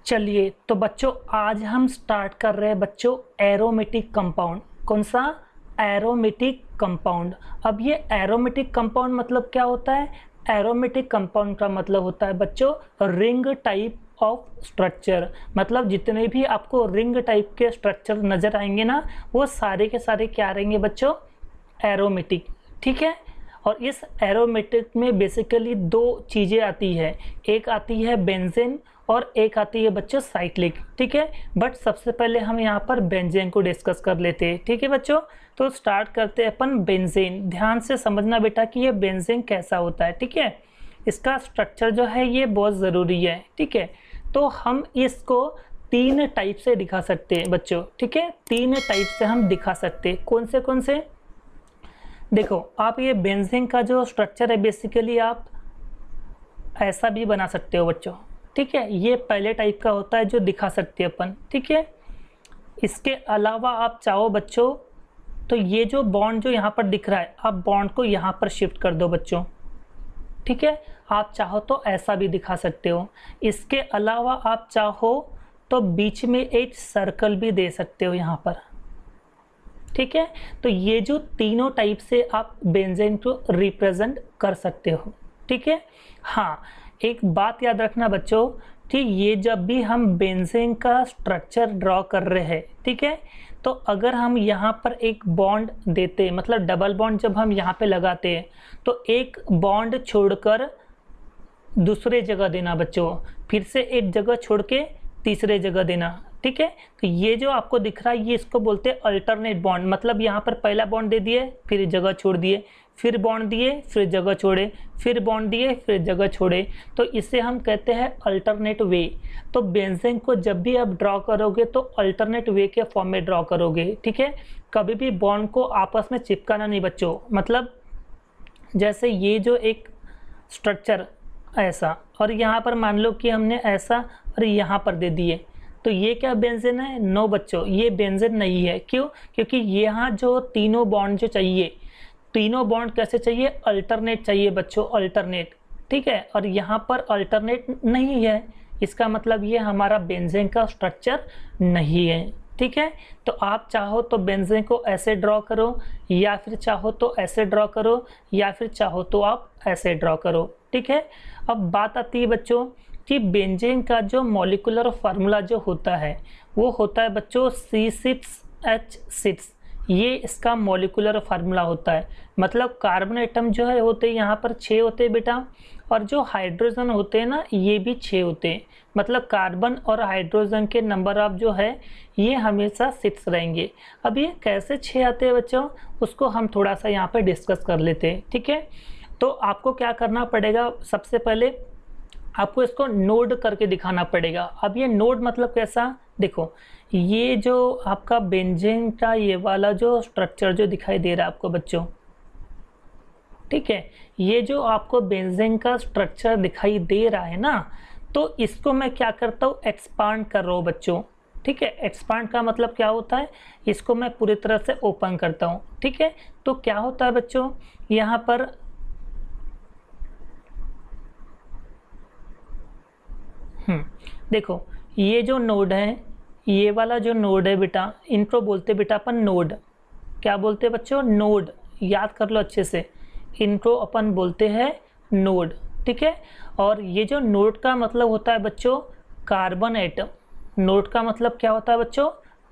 चलिए तो बच्चों आज हम स्टार्ट कर रहे हैं बच्चों एरोमेटिक कंपाउंड। कौन सा? Aromatic compound. अब ये एरोमेटिक कंपाउंड मतलब क्या होता है? एरोमेटिक कंपाउंड का मतलब होता है बच्चों रिंग टाइप ऑफ स्ट्रक्चर। मतलब जितने भी आपको रिंग टाइप के स्ट्रक्चर नजर आएंगे ना, वो सारे के सारे क्या रहेंगे बच्चों? एरोमेटिक। ठीक है। और इस एरोमेटिक में बेसिकली दो चीज़ें आती है, एक आती है बेंजीन और एक आती है बच्चों साइक्लिक। ठीक है। बट सबसे पहले हम यहाँ पर बेंजीन को डिस्कस कर लेते हैं। ठीक है बच्चों, तो स्टार्ट करते हैं अपन बेंजीन। ध्यान से समझना बेटा कि ये बेंजीन कैसा होता है। ठीक है, इसका स्ट्रक्चर जो है ये बहुत ज़रूरी है। ठीक है, तो हम इसको तीन टाइप से दिखा सकते हैं बच्चों। ठीक है, तीन टाइप से हम दिखा सकते हैं। कौन से? देखो, आप ये बेंजीन का जो स्ट्रक्चर है बेसिकली आप ऐसा भी बना सकते हो बच्चों। ठीक है, ये पहले टाइप का होता है जो दिखा सकते हैं अपन। ठीक है, इसके अलावा आप चाहो बच्चों तो ये जो बॉन्ड जो यहाँ पर दिख रहा है, आप बॉन्ड को यहाँ पर शिफ्ट कर दो बच्चों। ठीक है, आप चाहो तो ऐसा भी दिखा सकते हो। इसके अलावा आप चाहो तो बीच में एक सर्कल भी दे सकते हो यहाँ पर। ठीक है, तो ये जो तीनों टाइप से आप बेंजीन को रिप्रेजेंट कर सकते हो। ठीक है। हाँ, एक बात याद रखना बच्चों कि ये जब भी हम बेंजीन का स्ट्रक्चर ड्रॉ कर रहे हैं, ठीक है, तो अगर हम यहाँ पर एक बॉन्ड देते, मतलब डबल बॉन्ड जब हम यहाँ पे लगाते हैं, तो एक बॉन्ड छोड़कर दूसरे जगह देना बच्चों, फिर से एक जगह छोड़ के तीसरे जगह देना। ठीक है, तो ये जो आपको दिख रहा है ये इसको बोलते हैं अल्टरनेट बॉन्ड। मतलब यहाँ पर पहला बॉन्ड दे दिए, फिर जगह छोड़ दिए, फिर बॉन्ड दिए, फिर जगह छोड़े, फिर बॉन्ड दिए, फिर जगह छोड़े, तो इसे हम कहते हैं अल्टरनेट वे। तो बेंजीन को जब भी आप ड्रॉ करोगे तो अल्टरनेट वे के फॉर्म में ड्रॉ करोगे। ठीक है, कभी भी बॉन्ड को आपस में चिपकाना नहीं बच्चों। मतलब जैसे ये जो एक स्ट्रक्चर ऐसा, और यहाँ पर मान लो कि हमने ऐसा और यहाँ पर दे दिए, तो ये क्या बेंजीन है? नो बच्चों, ये बेंजीन नहीं है। क्यों? क्योंकि यहाँ जो तीनों बॉन्ड जो चाहिए, तीनों बॉन्ड कैसे चाहिए? अल्टरनेट चाहिए बच्चों, अल्टरनेट। ठीक है, और यहाँ पर अल्टरनेट नहीं है, इसका मतलब ये हमारा बेंजीन का स्ट्रक्चर नहीं है। ठीक है, तो आप चाहो तो बेंजीन को ऐसे ड्रॉ करो, या फिर चाहो तो ऐसे ड्रॉ करो, या फिर चाहो तो आप ऐसे ड्रॉ करो। ठीक है, अब बात आती है बच्चों कि बेंजीन का जो मॉलिक्यूलर फार्मूला जो होता है वो होता है बच्चों C6H6। ये इसका मॉलिक्यूलर फार्मूला होता है। मतलब कार्बन एटम जो है होते हैं यहाँ पर 6 होते हैं बेटा, और जो हाइड्रोजन होते हैं ना ये भी 6 होते हैं। मतलब कार्बन और हाइड्रोजन के नंबर ऑफ जो है ये हमेशा 6 रहेंगे। अब ये कैसे 6 आते हैं बच्चों, उसको हम थोड़ा सा यहाँ पे डिस्कस कर लेते हैं। ठीक है, तो आपको क्या करना पड़ेगा, सबसे पहले आपको इसको नोड करके दिखाना पड़ेगा। अब ये नोड मतलब कैसा? देखो, ये जो आपका बेंजीन का ये वाला जो स्ट्रक्चर जो दिखाई दे रहा है आपको बच्चों, ठीक है, ये जो आपको बेंजीन का स्ट्रक्चर दिखाई दे रहा है ना, तो इसको मैं क्या करता हूँ, एक्सपांड कर रहा हूँ बच्चों। ठीक है, एक्सपांड का मतलब क्या होता है, इसको मैं पूरी तरह से ओपन करता हूँ। ठीक है, तो क्या होता है बच्चों, यहाँ पर देखो, ये जो नोड है, ये वाला जो नोड है बेटा, इनको बोलते बेटा अपन नोड। क्या बोलते हैं बच्चों? नोड। याद कर लो अच्छे से, इनको अपन बोलते हैं नोड। ठीक है, और ये जो नोड का मतलब होता है बच्चों कार्बन एटम। नोड का मतलब क्या होता है बच्चों?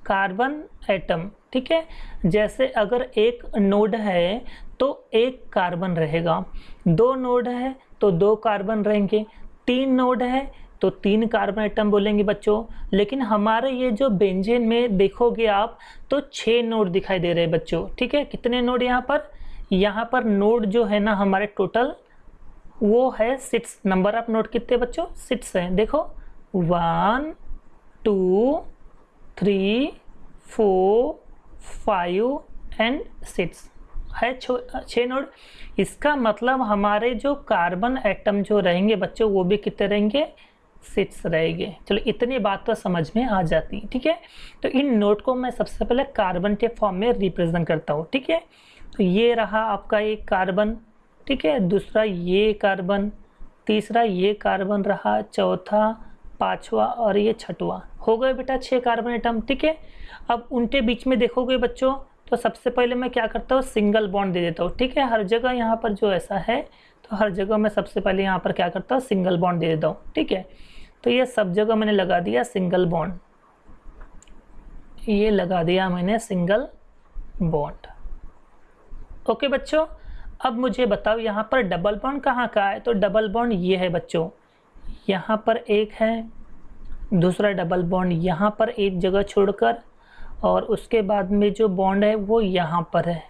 Carbon atom. ठीक है, जैसे अगर एक नोड है तो एक कार्बन रहेगा, 2 नोड है तो 2 कार्बन रहेंगे, 3 नोड है तो 3 कार्बन एटम बोलेंगे बच्चों। लेकिन हमारे ये जो बेंजीन में देखोगे आप तो 6 नोड दिखाई दे रहे हैं बच्चों। ठीक है, कितने नोड यहाँ पर? यहाँ पर नोड जो है ना हमारे टोटल वो है 6। नंबर ऑफ नोड कितने बच्चों? 6 है। देखो 1 2 3 4 5 एंड 6 है, 6 नोड। इसका मतलब हमारे जो कार्बन एटम जो रहेंगे बच्चों वो भी कितने रहेंगे? 6 रहेंगे। चलो इतनी बात तो समझ में आ जाती है। ठीक है, तो इन नोड को मैं सबसे पहले कार्बन के फॉर्म में रिप्रेजेंट करता हूँ। ठीक है, तो ये रहा आपका एक कार्बन, ठीक है, दूसरा ये कार्बन, तीसरा ये कार्बन रहा, चौथा पांचवा और ये छठवा, हो गए बेटा 6 कार्बन एटम। ठीक है, अब उनके बीच में देखोगे बच्चों तो सबसे पहले मैं क्या करता हूँ, सिंगल बॉन्ड दे देता हूँ। ठीक है, हर जगह यहाँ पर जो ऐसा है तो हर जगह मैं सबसे पहले यहाँ पर क्या करता हूँ, सिंगल बॉन्ड दे देता हूँ। ठीक है, तो ये सब जगह मैंने लगा दिया सिंगल बॉन्ड, ये लगा दिया मैंने सिंगल बॉन्ड। ओके बच्चों, अब मुझे बताओ यहाँ पर डबल बॉन्ड कहाँ का है, तो डबल बॉन्ड ये है बच्चों, यहाँ पर एक है, दूसरा डबल बॉन्ड यहाँ पर एक जगह छोड़कर, और उसके बाद में जो बॉन्ड है वो यहाँ पर है।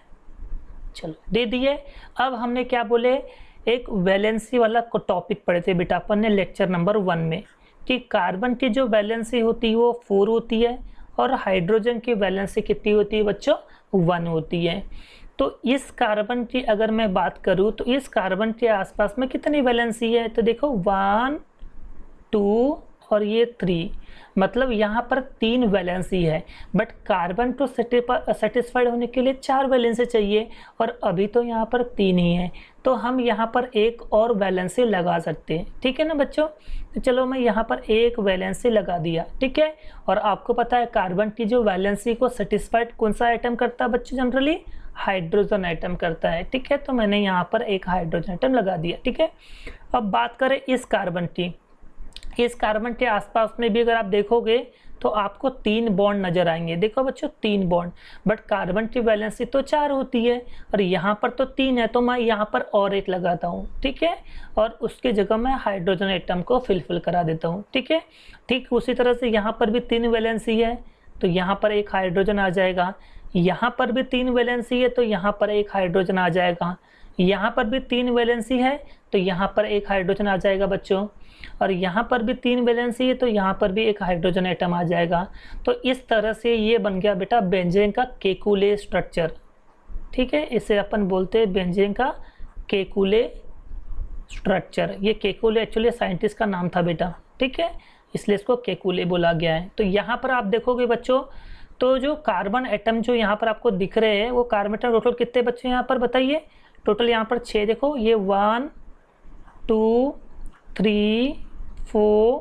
चलो दे दिए। अब हमने क्या बोले, एक वैलेंसी वाला टॉपिक पढ़े थे बेटा अपन ने लेक्चर नंबर 1 में, कि कार्बन की जो वैलेंसी होती है वो 4 होती है और हाइड्रोजन की वैलेंसी कितनी होती है बच्चों, 1 होती है। तो इस कार्बन की अगर मैं बात करूँ तो इस कार्बन के आसपास में कितनी वैलेंसी है, तो देखो 1 2 और ये 3, मतलब यहाँ पर 3 वैलेंसी है। बट कार्बन को सेटिस्फाइड होने के लिए 4 वैलेंसी चाहिए और अभी तो यहाँ पर 3 ही है, तो हम यहाँ पर एक और वैलेंसी लगा सकते हैं। ठीक है ना बच्चों, तो चलो मैं यहाँ पर एक वैलेंसी लगा दिया। ठीक है, और आपको पता है कार्बन की जो वैलेंसी को सेटिस्फाइड कौन सा आइटम करता है बच्चों, जनरली हाइड्रोजन आइटम करता है। ठीक है, तो मैंने यहाँ पर एक हाइड्रोजन आइटम लगा दिया। ठीक है, अब बात करें इस कार्बन की, इस कार्बन के आसपास में भी अगर आप देखोगे तो आपको 3 बॉन्ड नजर आएंगे। देखो बच्चों 3 बॉन्ड, बट कार्बन की वैलेंसी तो 4 होती है और यहाँ पर तो 3 है, तो मैं यहाँ पर और एक लगाता हूँ। ठीक है, और उसकी जगह मैं हाइड्रोजन एटम को फिल करा देता हूँ। ठीक है, ठीक उसी तरह से यहाँ पर भी 3 वैलेंसी है तो यहाँ पर एक हाइड्रोजन आ जाएगा, यहाँ पर भी 3 वैलेंसी है तो यहाँ पर एक हाइड्रोजन आ जाएगा, यहाँ पर भी 3 वैलेंसी है तो यहाँ पर एक हाइड्रोजन आ जाएगा बच्चों, और यहाँ पर भी 3 वैलेंसी है तो यहाँ पर भी एक हाइड्रोजन एटम आ जाएगा। तो इस तरह से ये बन गया बेटा बेंजीन का केकुले स्ट्रक्चर। ठीक है, इसे अपन बोलते हैं बेंजीन का केकुले स्ट्रक्चर। ये केकुले एक्चुअली साइंटिस्ट का नाम था बेटा। ठीक है, इसलिए इसको केकुले बोला गया है। तो यहाँ पर आप देखोगे बच्चों तो जो कार्बन एटम जो यहाँ पर आपको दिख रहे हैं वो कार्बन एटम टोटल कितने बच्चे यहाँ पर बताइए, टोटल यहाँ पर 6। देखो ये 1 2 3 4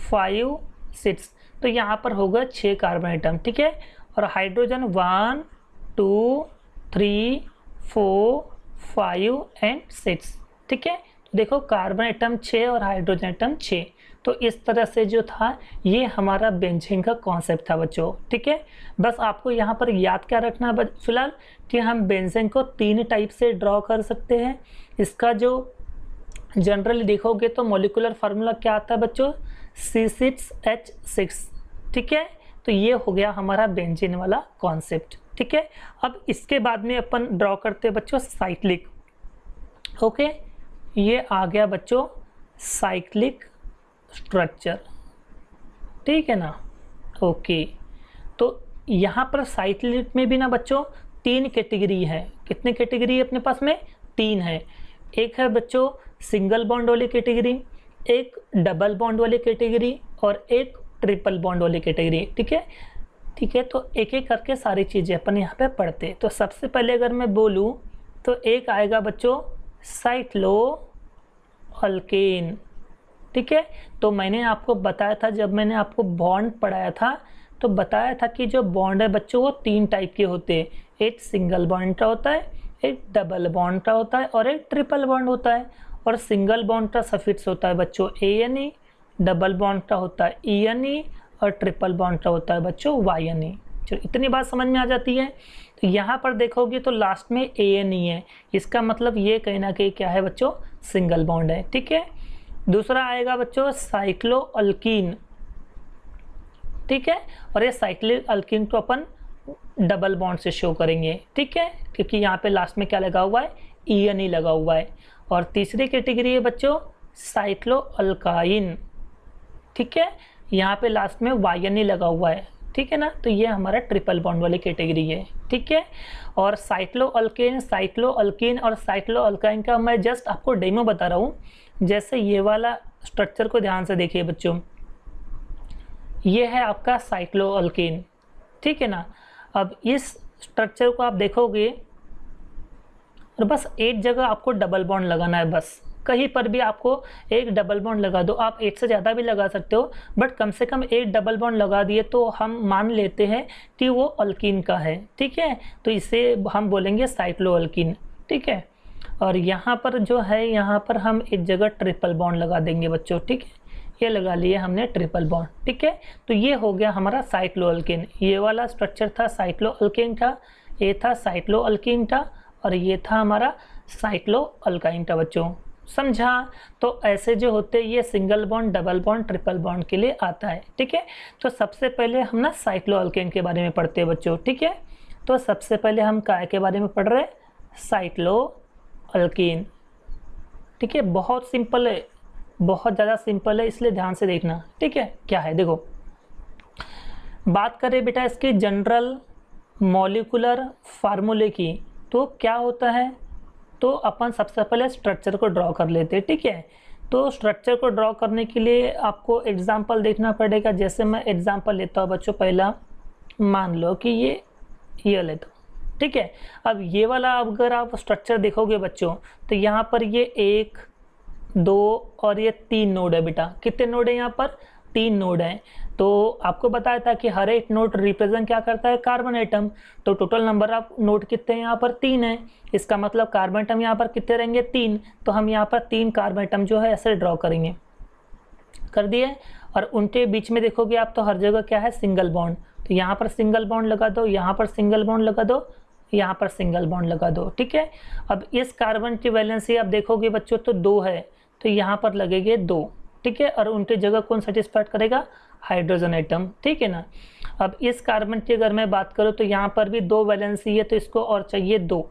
5 6, तो यहाँ पर होगा 6 कार्बन एटम। ठीक है, और हाइड्रोजन 1 2 3 4 5 एंड 6। ठीक है, तो देखो कार्बन एटम 6 और हाइड्रोजन एटम 6। तो इस तरह से जो था ये हमारा बेंजीन का कॉन्सेप्ट था बच्चों। ठीक है, बस आपको यहाँ पर याद क्या रखना है फिलहाल कि हम बेंजीन को 3 टाइप से ड्रॉ कर सकते हैं। इसका जो जनरली देखोगे तो मॉलिक्यूलर फार्मूला क्या आता है बच्चों, C6H6। ठीक है, तो ये हो गया हमारा बेंजीन वाला कॉन्सेप्ट। ठीक है, अब इसके बाद में अपन ड्रॉ करते हैं बच्चों साइक्लिक। ओके, ये आ गया बच्चों साइक्लिक स्ट्रक्चर। ठीक है ना, ओके। तो यहाँ पर साइक्लिक में भी ना बच्चों 3 कैटेगरी है। कितने कैटेगरी है अपने पास में, 3 है। एक है बच्चों सिंगल बॉन्ड वाली कैटेगरी, एक डबल बॉन्ड वाली कैटेगरी और एक ट्रिपल बॉन्ड वाली कैटेगरी। ठीक है, ठीक है, तो एक एक करके सारी चीज़ें अपन यहाँ पे पढ़ते हैं। तो सबसे पहले अगर मैं बोलूँ तो एक आएगा बच्चों साइक्लो अल्केन। ठीक है, तो मैंने आपको बताया था, जब मैंने आपको बॉन्ड पढ़ाया था तो बताया था कि जो बॉन्ड है बच्चों वो 3 टाइप के होते हैं। एक सिंगल बॉन्ड का होता है, एक डबल बॉन्ड का होता है और एक ट्रिपल बॉन्ड होता है। और सिंगल बॉन्ड का सफिक्स होता है बच्चों ANE, डबल बॉन्ड का होता है ENE और ट्रिपल बॉन्ड का होता है बच्चों YNE। चलो इतनी बात समझ में आ जाती है। तो यहाँ पर देखोगे तो लास्ट में ANE है, इसका मतलब ये कहना कि क्या है बच्चों, सिंगल बॉन्ड है। ठीक है, दूसरा आएगा बच्चों साइक्लो अल्कीन। ठीक है, और ये साइक्लिक अल्कीन को अपन डबल बॉन्ड से शो करेंगे। ठीक है, क्योंकि यहाँ पे लास्ट में क्या लगा हुआ है, ENE लगा हुआ है। और तीसरी कैटेगरी है बच्चों साइक्लो अल्काइन। ठीक है, यहाँ पे लास्ट में YNE लगा हुआ है। ठीक है ना, तो ये हमारा ट्रिपल बॉन्ड वाली कैटेगरी है। ठीक है, और साइक्लो अल्केन, साइक्लो अल्कीन और साइक्लो अल्काइन का मैं जस्ट आपको डेमो बता रहा हूँ। जैसे ये वाला स्ट्रक्चर को ध्यान से देखिए बच्चों, ये है आपका साइक्लो अल्केन। ठीक है ना, अब इस स्ट्रक्चर को आप देखोगे और बस एक जगह आपको डबल बॉन्ड लगाना है बस। कहीं पर भी आपको एक डबल बॉन्ड लगा दो, आप एक से ज़्यादा भी लगा सकते हो, बट कम से कम एक डबल बॉन्ड लगा दिए तो हम मान लेते हैं कि वो अल्कीन का है, ठीक है। तो इसे हम बोलेंगे साइक्लोअल्कीन, ठीक है। और यहाँ पर जो है, यहाँ पर हम एक जगह ट्रिपल बॉन्ड लगा देंगे बच्चों, ठीक है। ये लगा लिए हमने ट्रिपल बॉन्ड, ठीक है। तो ये हो गया हमारा साइक्लोअल्केन। ये वाला स्ट्रक्चर था साइक्लोअल्केन था, ये था साइक्लोअल्कीन था, और ये था हमारा साइक्लोअल्काइन था बच्चों, समझा। तो ऐसे जो होते हैं ये single bond, double bond, triple bond के लिए आता है, ठीक है। तो सबसे पहले हम ना साइक्लोअल्केन के बारे में पढ़ते हैं बच्चों, ठीक है। तो सबसे पहले हम काय के बारे में पढ़ रहे हैं, साइक्लोअल्कीन, ठीक है। बहुत सिंपल है, बहुत ज़्यादा सिंपल है, इसलिए ध्यान से देखना, ठीक है। क्या है देखो, बात करें बेटा इसके जनरल मॉलिक्यूलर फार्मूले की, तो क्या होता है, तो अपन सबसे पहले स्ट्रक्चर को ड्रॉ कर लेते हैं, ठीक है। तो स्ट्रक्चर को ड्रॉ करने के लिए आपको एग्जांपल देखना पड़ेगा। जैसे मैं एग्जांपल लेता हूँ बच्चों, पहला मान लो कि ये लेता हूँ, ठीक है। अब ये वाला अगर आप स्ट्रक्चर देखोगे बच्चों, तो यहाँ पर ये 1 2 और ये 3 नोड है बेटा। कितने नोड है यहाँ पर, 3 नोड हैं। तो आपको बताया था कि हर एक नोड रिप्रेजेंट क्या करता है, कार्बन एटम। तो टोटल नंबर ऑफ नोड कितने हैं यहाँ पर, 3 है। इसका मतलब कार्बन एटम यहाँ पर कितने रहेंगे, 3। तो हम यहाँ पर 3 कार्बन एटम जो है ऐसे ड्रॉ करेंगे, कर दिए। और उनके बीच में देखोगे आप तो हर जगह क्या है, सिंगल बॉन्ड। तो यहाँ पर सिंगल बॉन्ड लगा दो, यहाँ पर सिंगल बॉन्ड लगा दो, यहाँ पर सिंगल बॉन्ड लगा दो, ठीक है। अब इस कार्बन की वैलेंसी आप देखोगे बच्चों तो 2 है, तो यहाँ पर लगेंगे 2, ठीक है। और उनकी जगह कौन सेटिस्फाइड करेगा, हाइड्रोजन एटम, ठीक है ना। अब इस कार्बन की अगर मैं बात करूँ तो यहाँ पर भी 2 वैलेंसी है, तो इसको और चाहिए 2,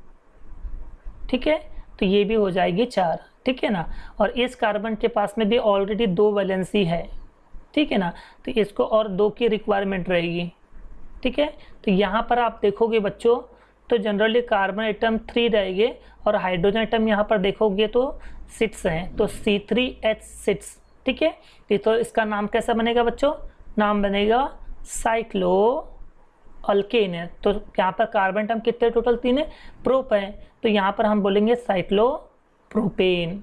ठीक है। तो ये भी हो जाएगी 4, ठीक है ना। और इस कार्बन के पास में भी ऑलरेडी 2 वैलेंसी है, ठीक है ना। तो इसको और 2 की रिक्वायरमेंट रहेगी, ठीक है। तो यहाँ पर आप देखोगे बच्चों तो जनरली कार्बन एटम 3 रहेंगे, और हाइड्रोजन एटम यहाँ पर देखोगे तो 6 हैं, तो C3H6, ठीक है। तो इसका नाम कैसा बनेगा बच्चों, नाम बनेगा साइक्लोअल्केन है। तो यहाँ पर कार्बन एटम कितने टोटल, 3 है, प्रोप है, तो यहाँ पर हम बोलेंगे साइक्लोप्रोपेन,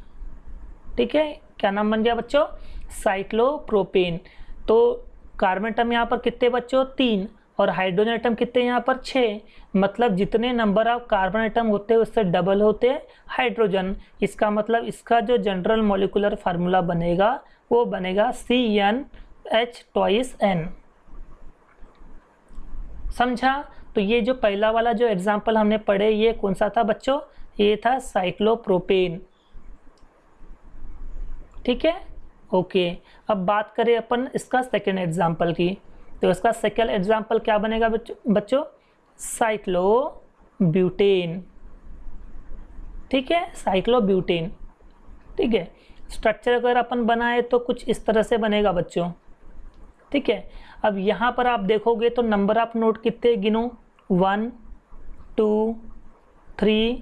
ठीक है। क्या नाम बन गया बच्चों, साइक्लोप्रोपेन। तो कार्बन एटम यहाँ पर कितने बच्चों, 3, और हाइड्रोजन एटम कितने यहाँ पर 6। मतलब जितने नंबर ऑफ कार्बन एटम होते हैं उससे डबल होते हैं हाइड्रोजन। इसका मतलब इसका जो जनरल मॉलिक्यूलर फार्मूला बनेगा वो बनेगा CnH2n, समझा। तो ये जो पहला वाला जो एग्जाम्पल हमने पढ़े ये कौन सा था बच्चों, ये था साइक्लोप्रोपेन, ठीक है, ओके। अब बात करें अपन इसका सेकेंड एग्जाम्पल की, तो इसका सेकेंड एग्जाम्पल क्या बनेगा बच्चों, साइक्लोब्यूटेन, ठीक है, साइक्लोब्यूटेन, ठीक है। स्ट्रक्चर अगर अपन बनाए तो कुछ इस तरह से बनेगा बच्चों, ठीक है। अब यहाँ पर आप देखोगे तो नंबर ऑफ नोड कितने गिनो, 1 2 3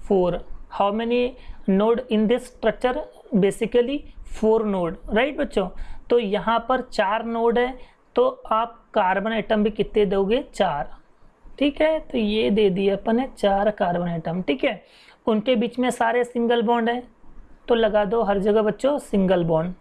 4। How many node in this structure, basically 4 node, right बच्चों। तो यहाँ पर 4 नोड है, तो आप कार्बन एटम भी कितने दोगे, 4, ठीक है। तो ये दे दिए अपन ने 4 कार्बन एटम, ठीक है। उनके बीच में सारे सिंगल बॉन्ड है, तो लगा दो हर जगह बच्चों सिंगल बॉन्ड,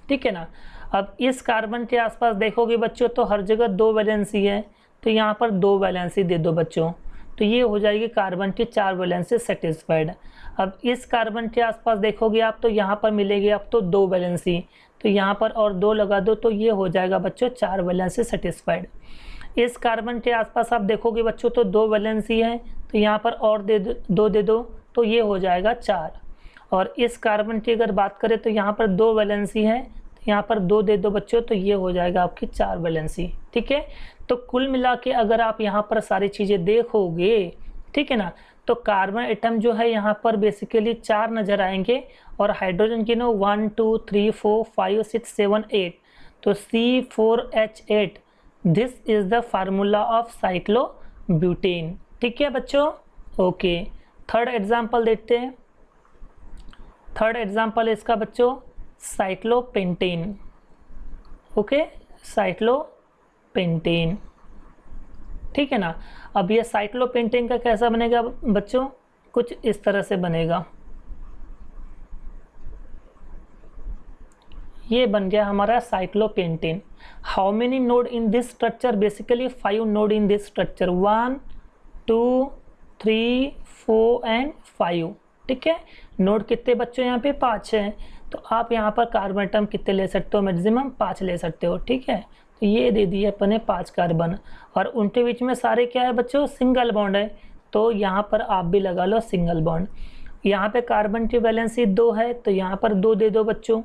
ठीक है ना। अब इस कार्बन के आसपास देखोगे बच्चों तो हर जगह 2 वैलेंसी है, तो यहाँ पर 2 वैलेंसी दे दो बच्चों, तो ये हो जाएगी कार्बन की 4 वैलेंसी सेटिस्फाइड। अब इस कार्बन के आसपास देखोगे आप तो यहाँ पर मिलेगी आप तो 2 वैलेंसी, तो यहाँ पर और 2 लगा दो, तो ये हो जाएगा बच्चों 4 वैलेंसी सेटिस्फाइड। इस कार्बन के आसपास आप देखोगे बच्चों तो 2 वैलेंसी है, तो यहाँ पर और 2 दे दो, तो ये हो जाएगा 4। और इस कार्बन की अगर बात करें तो यहाँ पर 2 वैलेंसी है, तो यहाँ पर 2 दे दो बच्चों, तो ये हो जाएगा आपकी 4 वैलेंसी, ठीक है। तो कुल मिला के अगर आप यहाँ पर सारी चीज़ें देखोगे, ठीक है ना, तो कार्बन एटम जो है यहाँ पर बेसिकली 4 नज़र आएंगे, और हाइड्रोजन की नो 1 2 3 4 5 6 7 8, तो C4H8, this is the formula of cyclobutane, ठीक है बच्चों, ओके। थर्ड एग्जाम्पल देखते हैं। थर्ड एग्जाम्पल इसका बच्चों साइक्लोपेंटेन, ओके, साइक्लोपेंटेन, ठीक है ना। अब ये साइक्लोपेंटेन का कैसा बनेगा बच्चों, कुछ इस तरह से बनेगा, ये बन गया हमारा cyclopentane. How many node in this structure? Basically 5 node in this structure, 1 2 3 4 and 5। ठीक है, नोड कितने बच्चों यहाँ पे 5 है, तो आप यहाँ पर कार्बन एटम कितने ले सकते हो? मैक्सिमम 5 ले सकते हो। ठीक है, तो ये दे दिए अपने 5 कार्बन, और उनके बीच में सारे क्या है बच्चों? सिंगल बॉन्ड है, तो यहाँ पर आप भी लगा लो सिंगल बॉन्ड। यहाँ पे कार्बन की वैलेंसी 2 है, तो यहाँ पर 2 दे दो बच्चों,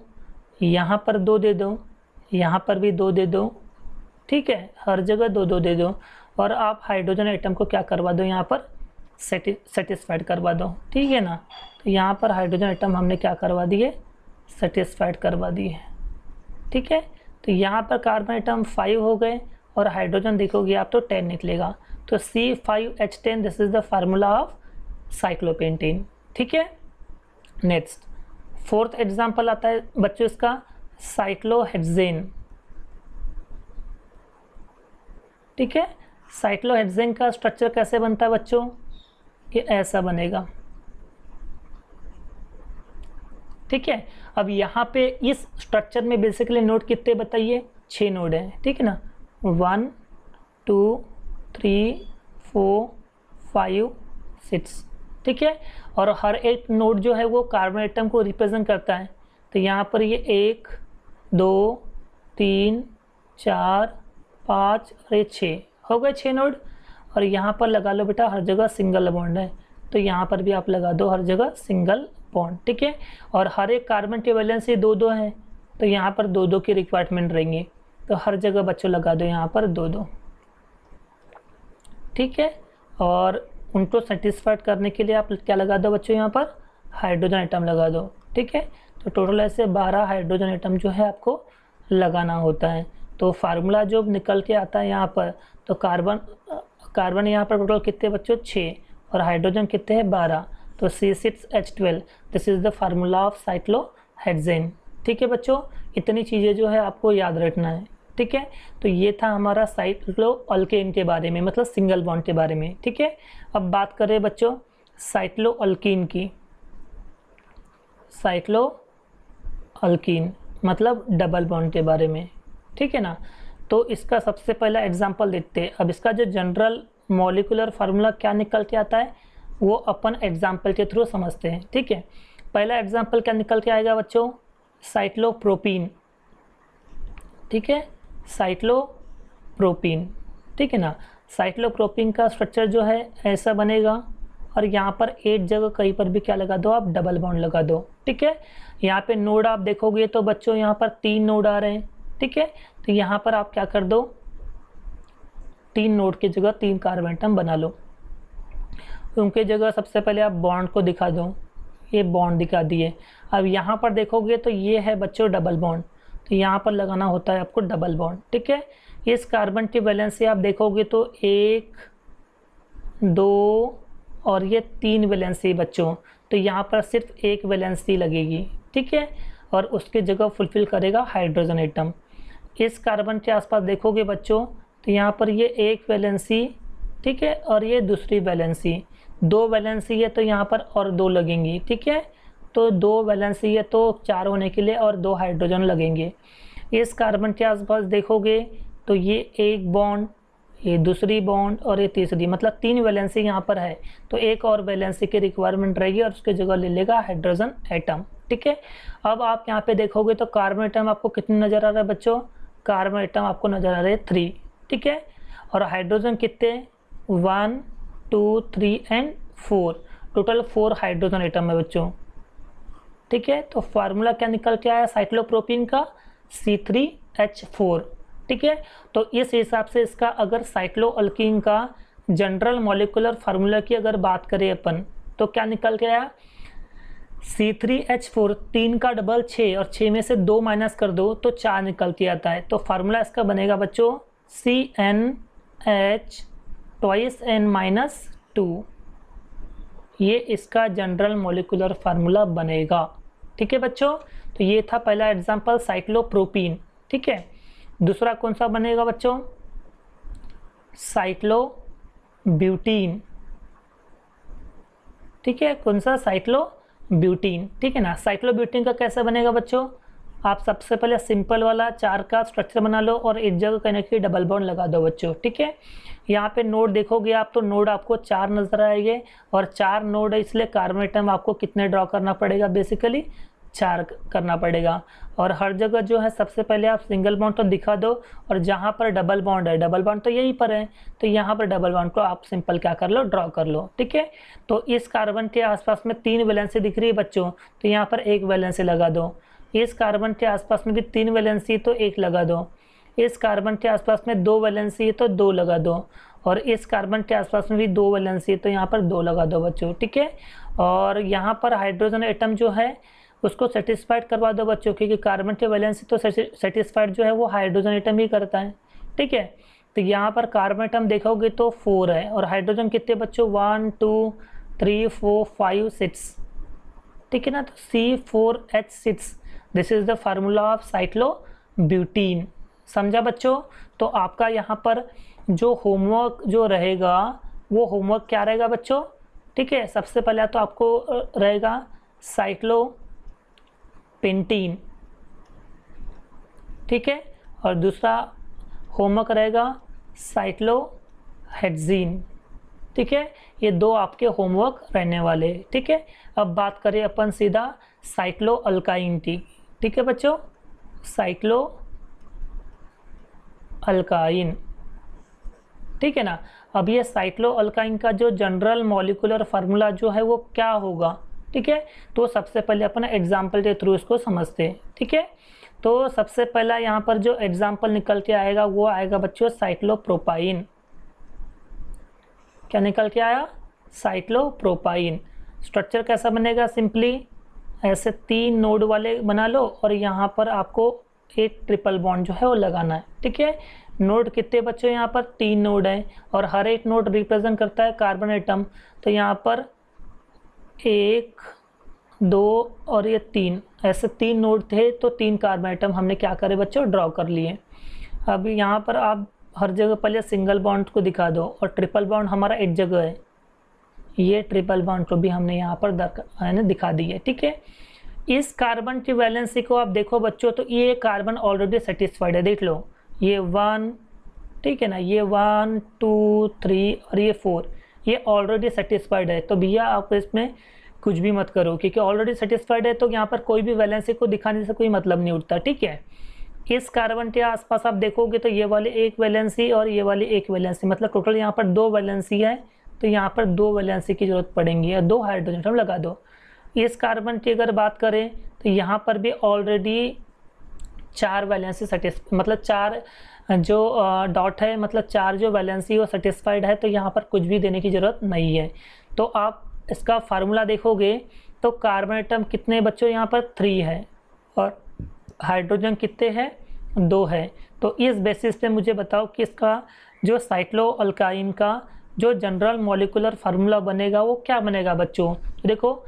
यहाँ पर 2 दे दो, यहाँ पर भी 2 दे दो। ठीक है, हर जगह 2 दे दो, और आप हाइड्रोजन एटम को क्या करवा दो? यहाँ पर सेटिस्फाइड करवा दो। ठीक है ना, तो यहाँ पर हाइड्रोजन एटम हमने क्या करवा दिए? सेटिस्फाइड करवा दिए। ठीक है, तो यहाँ पर कार्बन एटम 5 हो गए, और हाइड्रोजन देखोगे आप तो 10 निकलेगा, तो C5H10 this is the formula of cyclopentane. ठीक है, नेक्स्ट 4th एग्जाम्पल आता है बच्चों इसका, साइक्लोहेक्सेन। ठीक है, साइक्लोहेक्सेन का स्ट्रक्चर कैसे बनता है बच्चों? ये ऐसा बनेगा। ठीक है, अब यहाँ पे इस स्ट्रक्चर में बेसिकली नोड कितने बताइए? 6 नोड हैं। ठीक है ना, 1 2 3 4 5 6। ठीक है, और हर एक नोड जो है वो कार्बन एटम को रिप्रेजेंट करता है, तो यहाँ पर ये 1 2 3 4 5 और ये 6 हो गए 6 नोड। और यहाँ पर लगा लो बेटा, हर जगह सिंगल बॉन्ड है, तो यहाँ पर भी आप लगा दो हर जगह सिंगल बॉन्ड। ठीक है, और हर एक कार्बन की वैलेंसी 2 है, तो यहाँ पर 2 की रिक्वायरमेंट रहेंगे, तो हर जगह बच्चों लगा दो यहाँ पर 2। ठीक है, और उनको सेटिस्फाइड करने के लिए आप क्या लगा दो बच्चों? यहाँ पर हाइड्रोजन एटम लगा दो। ठीक है, तो टोटल ऐसे 12 हाइड्रोजन एटम जो है आपको लगाना होता है। तो फार्मूला जो निकल के आता है यहाँ पर, तो कार्बन यहाँ पर टोटल कितने बच्चों? 6, और हाइड्रोजन कितने हैं? 12, तो C6H12 this is the formula of cyclohexane. ठीक है बच्चों, इतनी चीज़ें जो है आपको याद रखना है। ठीक है, तो ये था हमारा साइक्लोअल्केन के बारे में, मतलब सिंगल बॉन्ड के बारे में। ठीक है, अब बात करें बच्चों साइक्लोअल्कीन की। साइक्लोअल्कीन मतलब डबल बॉन्ड के बारे में। ठीक है ना, तो इसका सबसे पहला एग्जांपल देखते हैं। अब इसका जो जनरल मॉलिक्यूलर फार्मूला क्या निकल के आता है वो अपन एग्जांपल के थ्रू समझते हैं। ठीक है, पहला एग्जांपल क्या निकल के आएगा बच्चों? साइक्लोप्रोपीन। ठीक है, साइक्लोप्रोपीन। ठीक है ना, साइक्लोप्रोपीन का स्ट्रक्चर जो है ऐसा बनेगा, और यहाँ पर एक जगह कहीं पर भी क्या लगा दो? आप डबल बॉन्ड लगा दो। ठीक है, यहाँ पे नोड आप देखोगे तो बच्चों यहाँ पर 3 नोड आ रहे हैं। ठीक है, तो यहाँ पर आप क्या कर दो? 3 नोड की जगह 3 कार्बन एटम बना लो। उनके जगह सबसे पहले आप बॉन्ड को दिखा दो, ये बॉन्ड दिखा दिए। अब यहाँ पर देखोगे तो ये है बच्चों डबल बॉन्ड, तो यहाँ पर लगाना होता है आपको डबल बॉन्ड। ठीक है, इस कार्बन की वैलेंसी आप देखोगे तो 1 2 और ये 3 वैलेंसी बच्चों, तो यहाँ पर सिर्फ 1 वैलेंसी लगेगी। ठीक है, और उसकी जगह फुलफिल करेगा हाइड्रोजन एटम। इस कार्बन के आसपास देखोगे बच्चों तो यहाँ पर ये 1 वैलेंसी, ठीक है, और ये दूसरी वैलेंसी, 2 वैलेंसी है तो यहाँ पर और 2 लगेंगी। ठीक है, तो 2 वैलेंसी है तो 4 होने के लिए और 2 हाइड्रोजन लगेंगे। इस कार्बन के आसपास देखोगे तो ये 1 बॉन्ड, ये दूसरी बॉन्ड और ये तीसरी, मतलब 3 वैलेंसी यहाँ पर है, तो 1 और वैलेंसी की रिक्वायरमेंट रहेगी और उसकी जगह ले लेगा हाइड्रोजन एटम। ठीक है, अब आप यहाँ पे देखोगे तो कार्बन एटम आपको कितने नज़र आ रहा है बच्चों? कार्बन एटम आपको नज़र आ रहे हैं 3। ठीक है, और हाइड्रोजन कितने? 1 2 3 एंड 4, टोटल 4 हाइड्रोजन एटम है बच्चों। ठीक है, तो फार्मूला क्या निकल के आया साइक्लोप्रोपीन का? C3H4। ठीक है, तो इस हिसाब से इसका अगर साइक्लोअल्कीन का जनरल मॉलिक्यूलर फार्मूला की अगर बात करें अपन तो क्या निकल के आया? C3H4, 3 का डबल 6 और 6 में से 2 माइनस कर दो तो 4 निकल के आता है। तो फार्मूला इसका बनेगा बच्चों CnH ट्वाइस n-2, ये इसका जनरल मॉलिक्यूलर फार्मूला बनेगा। ठीक है बच्चों, तो ये था पहला एग्जांपल साइक्लोप्रोपीन। ठीक है, दूसरा कौन सा बनेगा बच्चों? साइक्लोब्यूटीन। ठीक है, कौन सा? साइक्लोब्यूटीन। ठीक है ना, साइक्लोब्यूटीन का कैसा बनेगा बच्चों? आप सबसे पहले सिंपल वाला 4 का स्ट्रक्चर बना लो और एक जगह कहने की डबल बॉन्ड लगा दो बच्चों, ठीक है। यहाँ पे नोड देखोगे आप तो नोड आपको 4 नजर आएंगे, और 4 नोड है इसलिए कार्बन एटम आपको कितने ड्रॉ करना पड़ेगा, बेसिकली 4 करना पड़ेगा। और हर जगह जो है सबसे पहले आप सिंगल बॉन्ड तो दिखा दो, और जहाँ पर डबल बॉन्ड है, डबल बॉन्ड तो यहीं पर है, तो यहाँ पर डबल बॉन्ड को आप सिंपल क्या कर लो, ड्रॉ कर लो, ठीक है। तो इस कार्बन के आसपास में 3 वैलेंसी दिख रही है बच्चों, तो यहाँ पर 1 वैलेंसी लगा दो। इस कार्बन के आसपास में भी 3 वैलेंसी तो 1 लगा दो। इस कार्बन के आसपास में 2 वैलेंसी है तो 2 लगा दो, और इस कार्बन के आसपास में भी 2 वैलेंसी है तो यहाँ पर 2 लगा दो बच्चों, ठीक है। और यहाँ पर हाइड्रोजन एटम जो है उसको सेटिस्फाइड करवा दो बच्चों, क्योंकि कार्बन के वैलेंसी तो सेटिस्फाइड जो है वो हाइड्रोजन एटम ही करता है, ठीक है। तो यहाँ पर कार्बन एटम देखोगे तो 4 है, और हाइड्रोजन कितने बच्चों, 1 2 3 4 5 6, ठीक है ना। तो C4H6, this is the formula of cyclobutene. समझा बच्चों। तो आपका यहाँ पर जो होमवर्क जो रहेगा वो होमवर्क क्या रहेगा बच्चों, ठीक है। सबसे पहले तो आपको रहेगा साइक्लोपेंटीन, ठीक है, और दूसरा होमवर्क रहेगा साइक्लोहेक्सीन, ठीक है। ये 2 आपके होमवर्क रहने वाले, ठीक है। अब बात करें अपन सीधा साइक्लो अल्काइन की, ठीक है बच्चों, साइक्लो अल्काइन, ठीक है ना। अब ये साइक्लो अल्काइन का जो जनरल मॉलिक्यूलर फार्मूला जो है वो क्या होगा, ठीक है। तो सबसे पहले अपन एग्जाम्पल के थ्रू इसको समझते हैं, ठीक है। तो सबसे पहला यहाँ पर जो एग्जाम्पल निकल के आएगा वो आएगा बच्चों साइक्लोप्रोपाइन। क्या निकल के आया, साइक्लोप्रोपाइन। स्ट्रक्चर कैसा बनेगा, सिंपली ऐसे 3 नोड वाले बना लो, और यहाँ पर आपको एक ट्रिपल बॉन्ड जो है वो लगाना है, ठीक है। नोड कितने बच्चों, यहाँ पर 3 नोड है, और हर एक नोड रिप्रेजेंट करता है कार्बन एटम। तो यहाँ पर 1 2 और ये 3, ऐसे 3 नोड थे, तो 3 कार्बन एटम हमने क्या करे बच्चों, ड्रॉ कर लिए। अब यहाँ पर आप हर जगह पहले सिंगल बॉन्ड को दिखा दो, और ट्रिपल बॉन्ड हमारा एक जगह है, ये ट्रिपल बॉन्ड को भी हमने यहाँ पर दिखा दी है, ठीक है। इस कार्बन की वैलेंसी को आप देखो बच्चों, तो ये कार्बन ऑलरेडी सेटिस्फाइड है, देख लो ये 1, ठीक है ना, ये 1 2 3 और ये 4, ये ऑलरेडी सेटिस्फाइड है। तो भैया आप इसमें कुछ भी मत करो, क्योंकि ऑलरेडी सेटिस्फाइड है, तो यहाँ पर कोई भी वैलेंसी को दिखाने से कोई मतलब नहीं उठता, ठीक है। इस कार्बन के आसपास आप देखोगे तो ये वाली 1 वैलेंसी और ये वाली 1 वैलेंसी, मतलब टोटल यहाँ पर 2 वैलेंसी है, तो यहाँ पर 2 वैलेंसी की जरूरत पड़ेंगी, और 2 हाइड्रोजन एटम लगा दो। इस कार्बन की अगर बात करें तो यहाँ पर भी ऑलरेडी 4 वैलेंसी मतलब 4 जो डॉट है, मतलब 4 जो वैलेंसी वो सेटिस्फाइड है, तो यहाँ पर कुछ भी देने की ज़रूरत नहीं है। तो आप इसका फार्मूला देखोगे तो कार्बन एटम कितने बच्चों, यहाँ पर 3 है, और हाइड्रोजन कितने हैं, 2 है। तो इस बेसिस पे मुझे बताओ कि इसका जो साइक्लो अल्काइन का जो जनरल मॉलिक्यूलर फार्मूला बनेगा वो क्या बनेगा बच्चों। तो देखो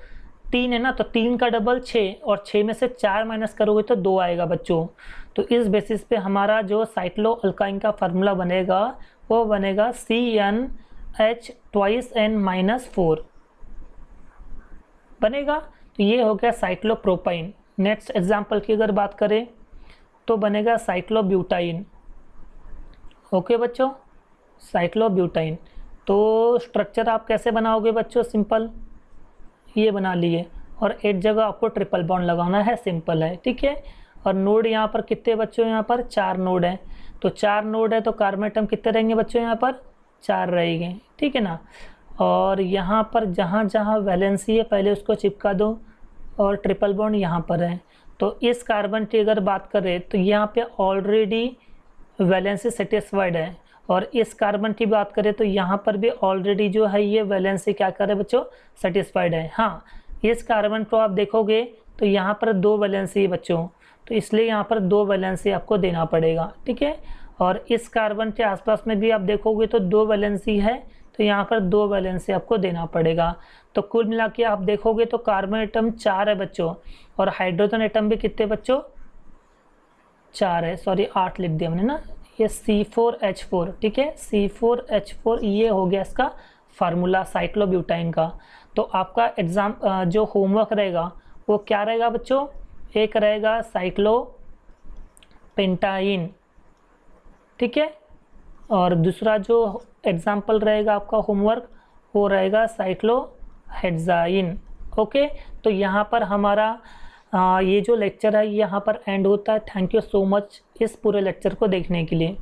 3 है ना, तो 3 का डबल 6, और 6 में से 4 माइनस करोगे तो 2 आएगा बच्चों। तो इस बेसिस पे हमारा जो साइक्लो अल्काइन का फार्मूला बनेगा वो बनेगा CnH2n-4 बनेगा। तो ये हो गया साइक्लोप्रोपाइन। नेक्स्ट एग्जाम्पल की अगर बात करें तो बनेगा साइक्लोब्यूटाइन। ओके बच्चों, साइक्लोब्यूटाइन। तो स्ट्रक्चर आप कैसे बनाओगे बच्चों, सिंपल ये बना लिए, और एक जगह आपको ट्रिपल बॉन्ड लगाना है, सिंपल है, ठीक है। और नोड यहाँ पर कितने बच्चों, यहाँ पर 4 नोड हैं, तो 4 नोड है तो कार्बन एटम कितने रहेंगे बच्चों, यहाँ पर 4 रहेंगे, ठीक है ना। और यहाँ पर जहाँ जहाँ वैलेंसी है पहले उसको चिपका दो, और ट्रिपल बॉन्ड यहाँ पर है। तो इस कार्बन की अगर बात करें तो यहाँ पे ऑलरेडी वैलेंसी सेटिस्फाइड है, और इस कार्बन की बात करें तो यहाँ पर भी ऑलरेडी जो है ये वैलेंसी क्या करे बच्चों, सेटिस्फाइड है। हाँ, इस कार्बन को आप देखोगे तो यहाँ पर 2 वैलेंसी है बच्चों, तो इसलिए यहाँ पर 2 वैलेंसी आपको देना पड़ेगा, ठीक है। और इस कार्बन के आसपास में भी आप देखोगे तो 2 वैलेंसी है, तो यहाँ पर 2 वैलेंसी आपको देना पड़ेगा। तो कुल मिला के आप देखोगे तो कार्बन एटम 4 है बच्चों, और हाइड्रोजन एटम भी कितने बच्चों, 4 है, सॉरी 8 लिख दिया मैंने ना, ये C4H4, ठीक है, C4H4 ये हो गया इसका फार्मूला साइक्लोब्यूटाइन का। तो आपका एग्जाम जो होमवर्क रहेगा वो क्या रहेगा बच्चों, एक रहेगा साइक्लोपेंटाइन, ठीक है, और दूसरा जो एग्जाम्पल रहेगा आपका होमवर्क वो रहेगा साइक्लोहेक्साइन। ओके, तो यहाँ पर हमारा ये जो लेक्चर है यहाँ पर एंड होता है। थैंक यू सो मच इस पूरे लेक्चर को देखने के लिए।